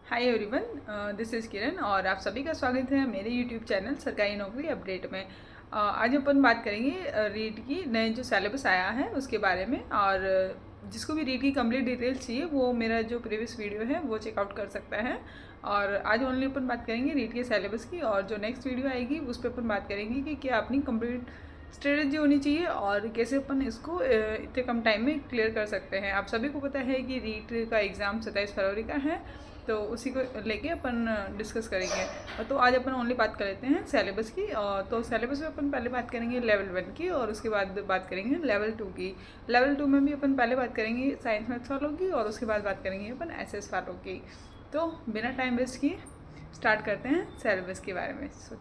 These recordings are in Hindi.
हाय एवरीवन, दिस इज़ किरण और आप सभी का स्वागत है मेरे यूट्यूब चैनल सरकारी नौकरी अपडेट में। आज अपन बात करेंगे रीट की नए जो सिलेबस आया है उसके बारे में। और जिसको भी रीट की कंप्लीट डिटेल्स चाहिए वो मेरा जो प्रीवियस वीडियो है वो चेकआउट कर सकता है। और आज ओनली अपन बात करेंगे रीट के सिलेबस की, और जो नेक्स्ट वीडियो आएगी उस पर अपन बात करेंगे कि क्या अपनी कंप्लीट स्ट्रेटजी होनी चाहिए और कैसे अपन इसको इतने कम टाइम में क्लियर कर सकते हैं। आप सभी को पता है कि रीट का एग्ज़ाम 27 फरवरी का है, तो उसी को लेके अपन डिस्कस करेंगे। तो आज अपन ओनली बात कर लेते हैं सिलेबस की। तो सिलेबस में अपन पहले बात करेंगे लेवल 1 की और उसके बाद बात करेंगे लेवल 2 की। लेवल 2 में भी अपन पहले बात करेंगे साइंस मैथ्स वालों की और उसके बाद बात करेंगे अपन एसएस वालों की। तो बिना टाइम वेस्ट किए स्टार्ट करते हैं सिलेबस के बारे में। सो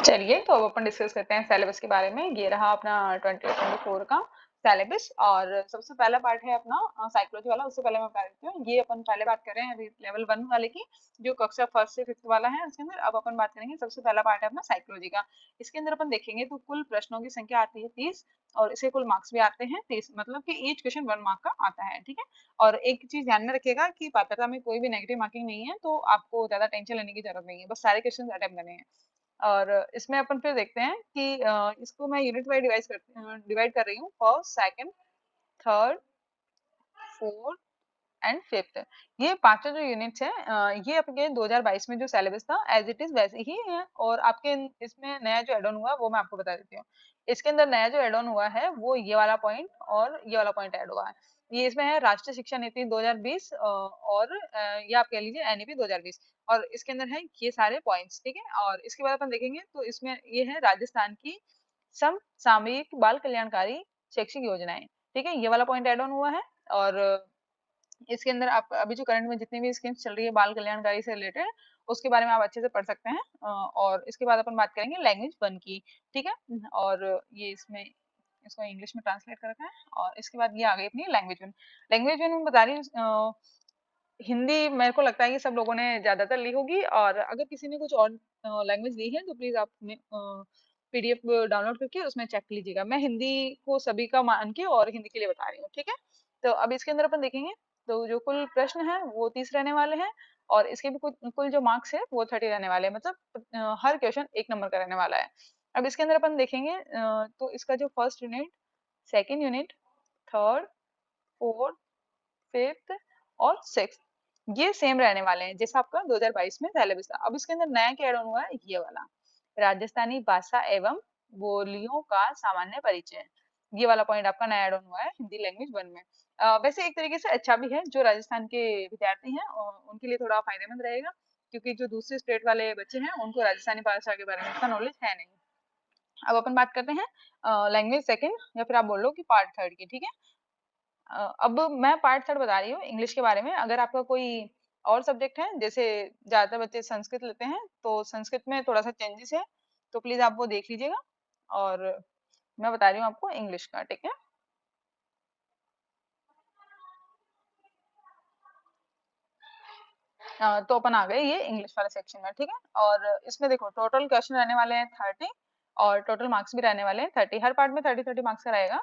चलिए तो अब अपन डिस्कस करते हैं सिलेबस के बारे में। ये रहा अपना 2024 का सिलेबस और सबसे पहला पार्ट है अपना साइकोलॉजी वाला। उससे पहले मैं बता देती हूँ, ये अपन पहले बात कर रहे हैं लेवल 1 वाले की, जो कक्षा 1 से 5 वाला है उसके अंदर। अब अपन बात करेंगे, सबसे पहला पार्ट है अपना साइकोलॉजी का। इसके अंदर अपन देखेंगे तो कुल प्रश्नों की संख्या आती है 30 और इसके कुल मार्क्स भी आते हैं 30, मतलब कि ईच क्वेश्चन 1 मार्क का आता है। ठीक है, और एक चीज ध्यान में रखिएगा कि पात्रता में कोई भी नेगेटिव मार्किंग नहीं है, तो आपको ज्यादा टेंशन लेने की जरूरत नहीं है, बस सारे क्वेश्चन अटेम्प्ट करने हैं। और इसमें अपन फिर देखते हैं कि इसको मैं यूनिट वाइज डिवाइड कर रही हूँ, first, second, third, fourth and fifth. ये पांचों जो यूनिट्स हैं, ये आपके 2022 में जो सिलेबस था एज इट इज वैसे ही है। और आपके इसमें नया जो एड ऑन हुआ वो मैं आपको बता देती हूँ। इसके अंदर नया जो एड ऑन हुआ है वो ये वाला पॉइंट और ये वाला पॉइंट ऐड हुआ है। ये इसमें है राष्ट्रीय शिक्षा नीति 2020 और ये आप कह लीजिए एनईपी 2020। और इसके अंदर है ये सारे पॉइंट्स। ठीक है, और इसके बाद अपन देखेंगे तो इसमें ये है राजस्थान की समसामयिक बाल कल्याणकारी शैक्षिक योजनाएं। ठीक है, ये वाला पॉइंट ऐड ऑन हुआ है। और इसके अंदर आप अभी जो करंट में जितनी भी स्कीम्स चल रही है बाल कल्याणकारी से रिलेटेड, उसके बारे में आप अच्छे से पढ़ सकते हैं। और इसके बाद अपन बात करेंगे लैंग्वेज 1 की। ठीक है, और ये इसमें इसको इंग्लिश में ट्रांसलेट कर रखा है। और इसके बाद ये आ गई अपनी लैंग्वेज 1। लैंग्वेज 1 में बता रही हूँ, हिंदी मेरे को लगता है कि सब लोगों ने ज्यादातर ली होगी, और अगर किसी ने कुछ और लैंग्वेज ली है तो प्लीज आप पीडीएफ डाउनलोड करके उसमें चेक कीजिएगा। मैं हिंदी को सभी का मान के और हिंदी के लिए बता रही हूँ। ठीक है, तो अब इसके अंदर अपन देखेंगे तो जो कुल प्रश्न है वो 30 रहने वाले हैं और इसके भी कुल जो मार्क्स है वो 30 रहने वाले हैं, मतलब हर क्वेश्चन 1 नंबर का रहने वाला है। अब इसके अंदर अपन देखेंगे तो इसका जो first unit, second unit, third, fourth, fifth और सिक्स, ये सेम रहने वाले हैं जैसा आपका 2022 में सिलेबस था। अब इसके अंदर नया क्या ऐड ऑन हुआ है, ये वाला राजस्थानी भाषा एवं बोलियों का सामान्य परिचय। ये वाला पॉइंट आपका नया ऐड ऑन हुआ है हिंदी लैंग्वेज 1 में। वैसे एक तरीके से अच्छा भी है, जो राजस्थान के विद्यार्थी हैं उनके लिए थोड़ा फायदेमंद रहेगा, क्योंकि जो दूसरे स्टेट वाले बच्चे हैं उनको राजस्थानी भाषा के बारे में इतना नॉलेज है नहीं। अब अपन बात करते हैं लैंग्वेज सेकंड या फिर आप बोल लो कि पार्ट थर्ड की। ठीक है, अब मैं पार्ट थर्ड बता रही हूँ इंग्लिश के बारे में। अगर आपका कोई और सब्जेक्ट है, जैसे ज्यादातर बच्चे संस्कृत लेते हैं तो संस्कृत में थोड़ा सा चेंजेस है, तो प्लीज आप वो देख लीजिएगा। और मैं बता रही हूँ आपको इंग्लिश का। ठीक है, तो अपन आ गए ये इंग्लिश वाले सेक्शन में। ठीक है, और इसमें देखो टोटल क्वेश्चन रहने वाले हैं 30 और टोटल मार्क्स भी रहने वाले हैं 30। हर पार्ट में 30 मार्क्स का रहेगा,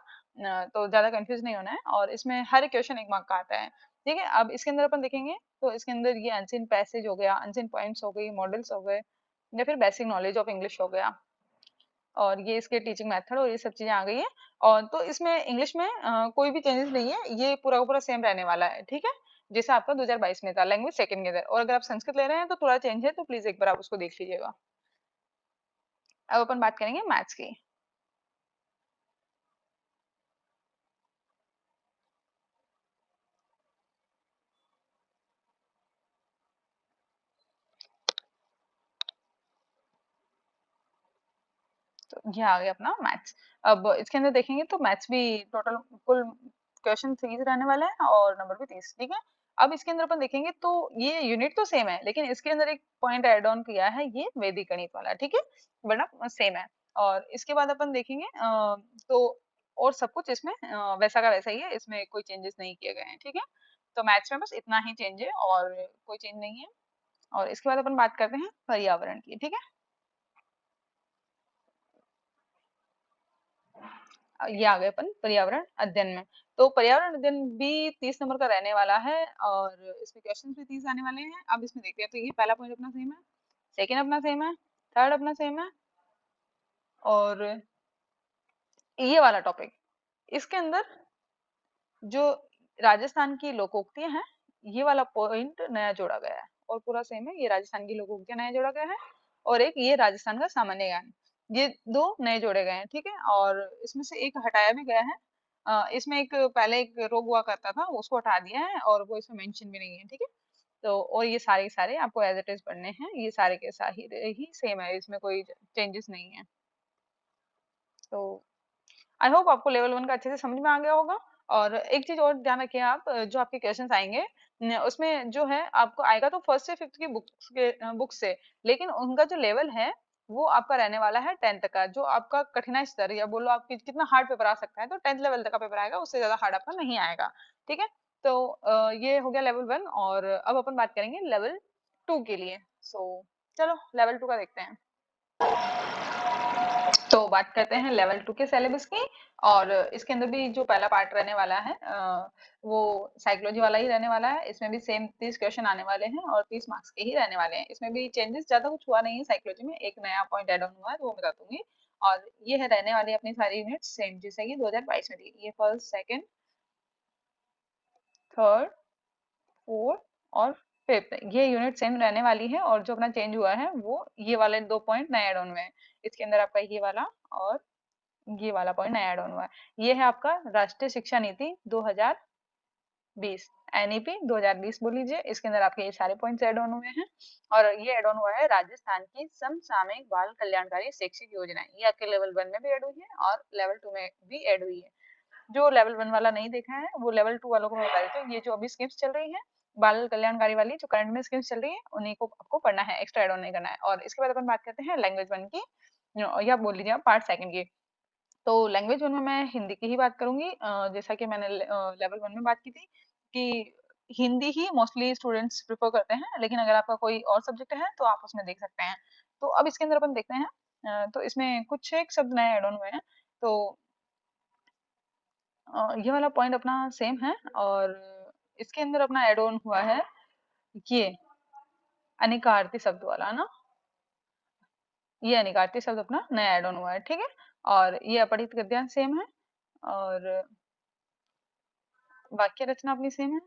तो ज्यादा कंफ्यूज नहीं होना है। और इसमें हर क्वेश्चन 1 मार्क का आता है। ठीक है, अब इसके अंदर अपन देखेंगे तो इसके अंदर ये अनसीन पैसेज हो गया, अनसीन पॉइंट्स हो गई, मॉडल्स हो गए, या फिर बेसिक नॉलेज ऑफ इंग्लिश हो गया, और ये इसके टीचिंग मेथड और ये सब चीजें आ गई है। और तो इसमें इंग्लिश में कोई भी चेंजेस नहीं है, ये पूरा का पूरा सेम रहने वाला है। ठीक है, जैसा आपका 2022 में था लैंग्वेज सेकंड के अंदर। और अगर आप संस्कृत ले रहे हैं तो थोड़ा चेंज है, तो प्लीज एक बार आप उसको देख लीजिएगा। अब अपन बात करेंगे मैथ्स की। तो ये आ गया अपना मैथ्स। अब इसके अंदर देखेंगे तो मैथ्स भी टोटल कुल क्वेश्चन 30 रहने वाला है और नंबर भी 30। ठीक है, अब इसके अंदर अपन देखेंगे तो ये यूनिट तो सेम है, लेकिन इसके अंदर एक पॉइंट ऐड ऑन किया है, ये वैदिक गणित वाला। ठीक है, वरना सेम है। और इसके बाद अपन देखेंगे तो और सब कुछ इसमें वैसा का वैसा ही है, इसमें कोई चेंजेस नहीं किए गए हैं। ठीक है, तो मैथ्स में बस इतना ही चेंज है और कोई चेंज नहीं है। और इसके बाद अपन बात करते हैं पर्यावरण की। ठीक है, ये आ गए अपन पर्यावरण अध्ययन में। तो पर्यावरण अध्ययन भी 30 नंबर का रहने वाला है और इसमें क्वेश्चन भी 30 आने वाले हैं। अब इसमें देखते हैं, तो ये पहला पॉइंट अपना सेम है, सेकेंड अपना सेम है, थर्ड अपना सेम है, और ये वाला टॉपिक इसके अंदर जो राजस्थान की लोकोक्तियां हैं, ये वाला पॉइंट नया जोड़ा गया है और पूरा सेम है। ये राजस्थान की लोकोक्तियां नया जोड़ा गया है और एक ये राजस्थान का सामान्य ज्ञान, ये दो नए जोड़े गए हैं, ठीक है। और इसमें से एक हटाया भी गया है। इसमें एक पहले एक रोग हुआ करता था, उसको हटा दिया है और वो इसमें मेंशन भी नहीं है, ठीक है। तो और ये सारे के सारे आपको एज इट इज पढ़ने हैं, ये सारे के सारे ही सेम है, इसमें कोई चेंजेस नहीं है। तो आई होप आपको लेवल 1 का अच्छे से समझ में आ गया होगा। और एक चीज और ध्यान रखिए आप, जो आपके क्वेश्चंस आएंगे उसमें जो है आपको आएगा तो फर्स्ट से फिफ्थ की बुक से, लेकिन उनका जो लेवल है वो आपका रहने वाला है 10th का, जो आपका कठिनाई स्तर या बोलो आपकी कितना हार्ड पेपर आ सकता है, तो 10th लेवल तक का पेपर आएगा, उससे ज्यादा हार्ड आपका नहीं आएगा, ठीक है। तो ये हो गया लेवल 1 और अब अपन बात करेंगे लेवल 2 के लिए। सो चलो लेवल 2 का देखते हैं। तो बात करते हैं लेवल 2 के सिलेबस की। और इसके अंदर भी जो पहला पार्ट रहने वाला है वो साइकोलॉजी वाला ही रहने वाला है। इसमें भी सेम 30 क्वेश्चन आने वाले हैं और 30 मार्क्स के ही रहने वाले हैं। इसमें भी चेंजेस ज्यादा कुछ हुआ नहीं है, साइकोलॉजी में एक नया पॉइंट ऐड ऑन हुआ है, वो बता दूंगी। और ये है रहने वाली अपनी सारी यूनिट सेम जैसे कि 2022 में थी। ये फर्स्ट, सेकेंड, थर्ड, फोर्थ और फिफ्थ, ये यूनिट सेम रहने वाली है। और जो अपना चेंज हुआ है वो ये वाले 2 पॉइंट नए ऐड ऑन हुए हैं। इसके अंदर आपका ये वाला और ये वाला पॉइंट नया ऐड ऑन हुआ है। ये है आपका राष्ट्रीय शिक्षा नीति 2020, एनईपी 2020 बोल लीजिए। इसके अंदर आपके ये सारे पॉइंट्स ऐड ऑन हुए हैं। और ये ऐड ऑन हुआ है राजस्थान की समसामयिक बाल कल्याणकारी शैक्षिक योजना, ये आपके लेवल 1 में भी ऐड हुई है और लेवल 2 में भी ऐड हुई है। जो लेवल 1 वाला नहीं देखा है वो लेवल 2 वालों को मैं बता देती हूँ। ये जो अभी स्कीम्स चल रही है बाल कल्याणकारी वाली, जो करंट में स्कीम्स चल रही है, उन्हीं को आपको पढ़ना है, एक्स्ट्रा ऐड ऑन नहीं करना है। और इसके बाद अपन बात करते हैं लैंग्वेज 1 की, या बोल लीजिए आप पार्ट सेकंड की। तो लैंग्वेज 1 में मैं हिंदी की ही बात करूंगी। जैसा कि मैंने लेवल 1 में बात की थी कि हिंदी ही मोस्टली स्टूडेंट्स प्रेफर करते हैं, लेकिन अगर आपका कोई और सब्जेक्ट है तो आप उसमें देख सकते हैं। तो अब इसके अंदर अपन देखते हैं। तो इसमें कुछ एक शब्द नए ऐड ऑन हुए हैं। तो ये वाला पॉइंट अपना सेम है और इसके अंदर अपना ऐड ऑन हुआ है ये अनिकार्ती शब्द वाला ना, ये अनिकार्ती शब्द अपना नया ऐड ऑन हुआ है, ठीक है। और ये अपठित गद्यांश सेम है और वाक्य रचना अपनी सेम है,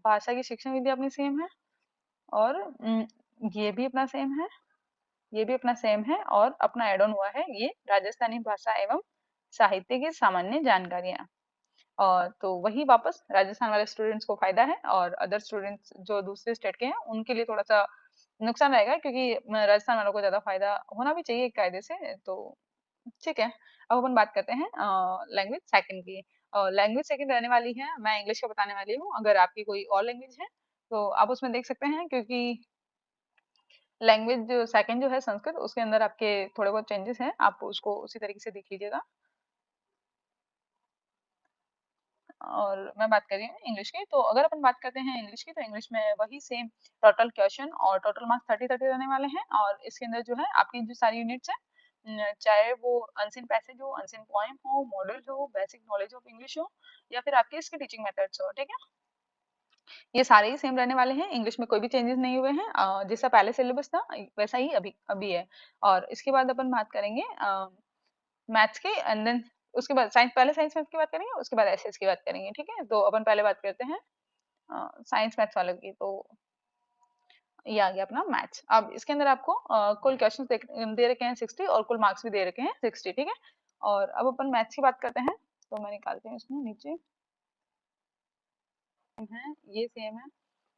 भाषा की शिक्षण विधि अपनी सेम है और ये भी अपना सेम है, ये भी अपना सेम है। और अपना एड ऑन हुआ है ये राजस्थानी भाषा एवं साहित्य की सामान्य जानकारियां। और तो वही वापस राजस्थान वाले स्टूडेंट्स को फायदा है और अदर स्टूडेंट्स जो दूसरे स्टेट के हैं उनके लिए थोड़ा सा नुकसान रहेगा, क्योंकि राजस्थान वालों को ज्यादा फायदा होना भी चाहिए एक कायदे से। तो ठीक है, अब अपन बात करते हैं लैंग्वेज सेकंड की। लैंग्वेज सेकंड रहने वाली है, मैं इंग्लिश का बताने वाली हूँ। अगर आपकी कोई और लैंग्वेज है तो आप उसमें देख सकते हैं, क्योंकि लैंग्वेज जो सेकंड जो है संस्कृत, उसके अंदर आपके थोड़े बहुत चेंजेस हैं, आप उसको उसी तरीके से देख लीजिएगा। और मैं बात कर रही हूँ इंग्लिश की। तो अगर अपन बात करते हैं इंग्लिश की, तो इंग्लिश में वही सेम टोटल क्वेश्चन और टोटल मार्क्स 30-30 रहने वाले हैं। और इसके अंदर जो है आपकी जो सारी यूनिट्स है, चाहे वो अनसीन पैसेज हो, अनसीन पोएम हो, मॉडल हो, बेसिक नॉलेज ऑफ इंग्लिश हो, या फिर आपके इसके टीचिंग मेथड्स हो, ठीक है, ये सारे ही सेम रहने वाले हैं। इंग्लिश में कोई भी चेंजेस नहीं हुए हैं। जैसा पहले सिलेबस था वैसा ही अभी अभी है। और इसके बाद अपन बात करेंगे मैथ्स की, एंड देन उसके बाद साइंस, पहले साइंस मैथ्स की बात करेंगे, उसके बाद एसएस की बात करेंगे, ठीक है। तो अपन पहले बात करते हैं साइंस मैथ्स वालों की। तो ये आ गया अपना मैथ्स। अब इसके अंदर आपको कुल क्वेश्चन दे रखे हैं 60 और कुल मार्क्स भी दे रखे हैं 60, ठीक है। और अब अपन मैथ्स की बात करते हैं। तो मैं निकालती हूँ इसमें नीचे है, ये सेम है,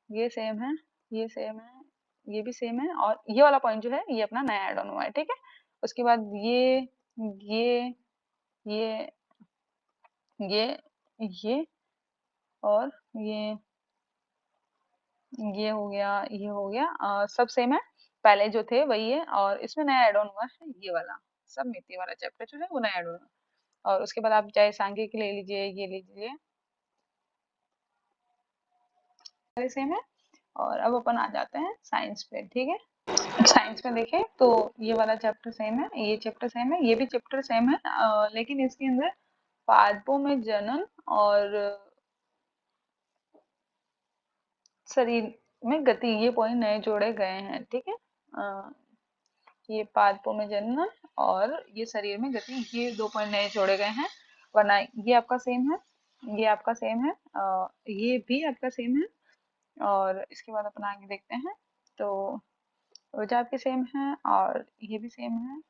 ये सेम है, ये सेम है, ये भी सेम है। और ये वाला पॉइंट जो है ये अपना नया ऐड ऑन हुआ है, ठीक है। उसके बाद ये ये ये और ये हो गया, ये हो गया। सब सेम है, पहले जो थे वही है। और इसमें नया ऐड ऑन हुआ है ये वाला सबमिति वाला चैप्टर जो है वो नया ऐड ऑन हुआ। और उसके बाद आप चाहे सांख्यिकी ले लीजिए, ये लीजिए, सेम है। और अब अपन आ जाते हैं साइंस पे, ठीक है। साइंस में देखें तो ये वाला चैप्टर सेम है, ये चैप्टर सेम है, ये भी चैप्टर सेम है, लेकिन इसके अंदर पादपों में जनन और शरीर में गति, ये पॉइंट नए जोड़े गए हैं, ठीक है। अ, ये पादपों में जनन और ये शरीर में गति, ये 2 पॉइंट नए जोड़े गए हैं, वरना ये आपका सेम है, ये आपका सेम है, ये भी आपका सेम है। और इसके बाद अपन आगे देखते हैं, तो ऊर्जा आपकी सेम है और ये भी सेम है,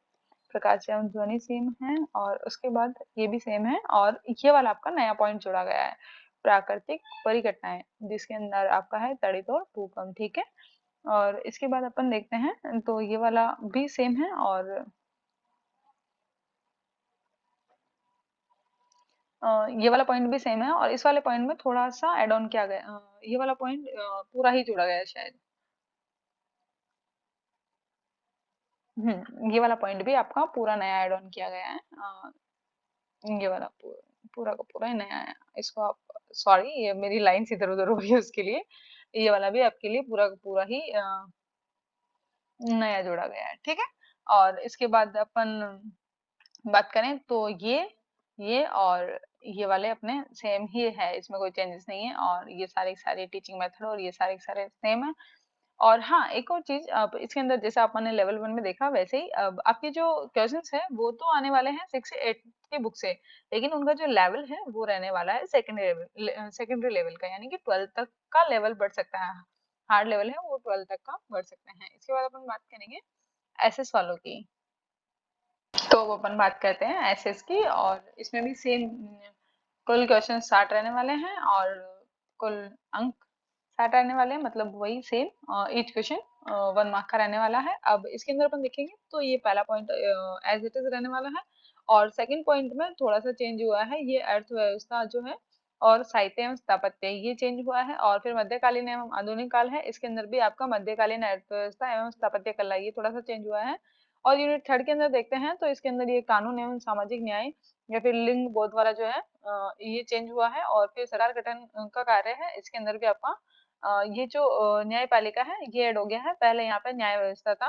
प्रकाश एवं ध्वनि सेम है और उसके बाद ये भी सेम है, और ये वाला आपका नया पॉइंट जोड़ा गया है, प्राकृतिक परिघटनाएं, जिसके अंदर आपका है तड़ित और भूकंप, ठीक है। और इसके बाद अपन देखते हैं, तो ये वाला भी सेम है और ये वाला पॉइंट भी सेम है, और इस वाले पॉइंट में थोड़ा सा एड ऑन किया गया, ये वाला पॉइंट पूरा ही जोड़ा गया है शायद। ये वाला पॉइंट भी आपका पूरा नया एड ऑन किया गया है, ये वाला पूरा का पूरा ही नया है। इसको आप, सॉरी ये मेरी लाइन्स इधर उधर हो गई है उसके लिए, ये वाला भी आपके लिए पूरा का पूरा ही नया जोड़ा गया है, ठीक है। और इसके बाद अपन बात करें तो ये और ये वाले अपने सेम ही है, इसमें कोई चेंजेस नहीं है, और ये सारे सारे टीचिंग मेथड और ये सारे सारे सेम है। और हाँ, एक और चीज, अब इसके अंदर जैसे आपने लेवल 1 में देखा, वैसे ही अब आपके जो क्वेश्चंस है वो तो आने वाले हैं 6 से 8 की बुक से, लेकिन उनका जो लेवल है वो रहने वाला है सेकेंडरी लेवल का, यानी कि 12 तक का लेवल बढ़ सकता है, हार्ड लेवल है वो 12 तक का बढ़ सकते हैं। इसके बाद अपन बात करेंगे एसएस वालों की, तो वो अपन बात करते हैं एसएस की, और इसमें भी सेम कुल क्वेश्चन 60 रहने वाले हैं और कुल अंक 60 रहने वाले हैं, मतलब वही सेम, ईच क्वेश्चन 1 मार्क का रहने वाला है। अब इसके अंदर अपन देखेंगे तो ये पहला पॉइंट एज इट इज रहने वाला है, और सेकंड पॉइंट में थोड़ा सा चेंज हुआ है, ये अर्थव्यवस्था जो है और साहित्य एवं स्थापत्य, ये चेंज हुआ है। और फिर मध्यकालीन एवं आधुनिक काल है, इसके अंदर भी आपका मध्यकालीन अर्थव्यवस्था एवं स्थापत्य कला, ये थोड़ा सा चेंज हुआ है। और यूनिट 3 के अंदर देखते हैं तो इसके अंदर ये कानून एवं सामाजिक न्याय या फिर लिंग बोध वाला जो है, ये चेंज हुआ है। और फिर सरकार गठन का कार्य है, इसके अंदर भी आपका ये जो न्यायपालिका है ये ऐड हो गया है, पहले यहाँ पे न्याय व्यवस्था था।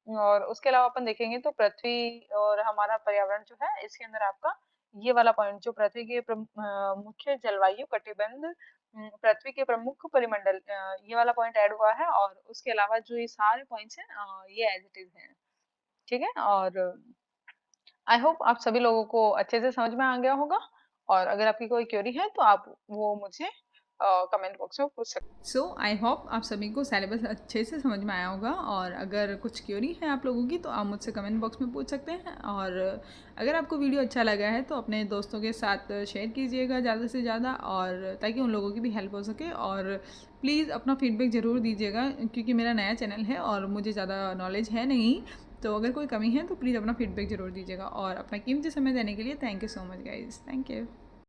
और उसके अलावा अपन देखेंगे तो पृथ्वी और हमारा पर्यावरण जो है, इसके अंदर आपका ये वाला पॉइंट जो पृथ्वी के मुख्य जलवायु कटिबंध, पृथ्वी के प्रमुख परिमंडल, ये वाला पॉइंट ऐड हुआ है। और उसके अलावा जो ये सारे पॉइंट्स हैं, ये एज इट इज हैं, ठीक है। और आई होप आप सभी लोगों को अच्छे से समझ में आ गया होगा, और अगर आपकी कोई क्वेरी है तो आप वो मुझे कमेंट बॉक्स में पूछ सकते हैं। सो आई होप आप सभी को सिलेबस अच्छे से समझ में आया होगा, और अगर कुछ क्वेरी है आप लोगों की तो आप मुझसे कमेंट बॉक्स में पूछ सकते हैं। और अगर आपको वीडियो अच्छा लगा है तो अपने दोस्तों के साथ शेयर कीजिएगा ज़्यादा से ज़्यादा, और ताकि उन लोगों की भी हेल्प हो सके। और प्लीज़ अपना फीडबैक ज़रूर दीजिएगा, क्योंकि मेरा नया चैनल है और मुझे ज़्यादा नॉलेज है नहीं, तो अगर कोई कमी है तो प्लीज़ अपना फीडबैक ज़रूर दीजिएगा। और अपना कीमती समय देने के लिए thank you so much guys, thank you.